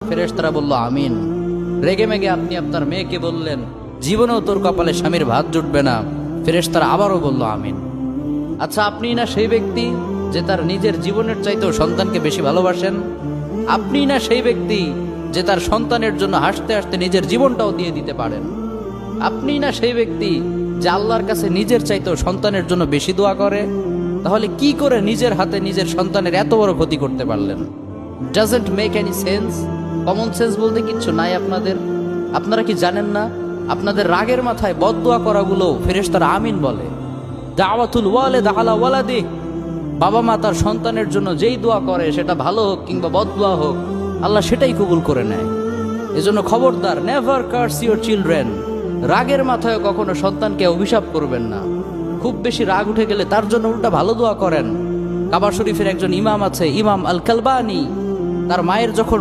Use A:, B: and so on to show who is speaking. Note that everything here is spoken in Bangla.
A: ফেরেশতারা বলল আমিন। রেগে মেগে আপনি আপনার মেয়েকে বললেন জীবনেও তোর কপালে স্বামীর ভাত জুটবে না, ফেরেশতারা আবারও বলল আমিন। আচ্ছা, আপনি না সেই ব্যক্তি যে তার নিজের জীবনের চাইতেও সন্তানকে বেশি ভালোবাসেন? আপনি না সেই ব্যক্তি যে তার সন্তানের জন্য হাসতে হাসতে নিজের জীবনটাও দিয়ে দিতে পারেন? আপনি না সেই ব্যক্তি যে আল্লাহর কাছে নিজের চাইতেও সন্তানের জন্য বেশি দোয়া করে? তাহলে কি করে নিজের হাতে নিজের সন্তানের এত বড় ক্ষতি করতে পারলেন? Doesn't make any sense. Common sense বলতে কিচ্ছু নাই আপনাদের? আপনারা কি জানেন না আপনাদের রাগের মাথায় বদদোয়া করাগুলো ফেরেশতারা আমিন বলে? দাওয়াতুল ওয়ালিদ আলা ওয়ালাদি, বাবা মা তার সন্তানের জন্য যেই দোয়া করে সেটা ভালো হোক কিংবা বদদোয়া হোক, আল্লাহ সেটাই কবুল করে নেয়। এজন্য খবরদার, নেভার কার্স ইউর চিলড্রেন। রাগের মাথায় কখনো সন্তানকে অভিশাপ করবেন না। খুব বেশি রাগ উঠে গেলে তার জন্য উল্টা ভালো দোয়া করেন। কাবা শরীফের একজন ইমাম আছে, ইমাম আল কালবানি, তার মায়ের যখন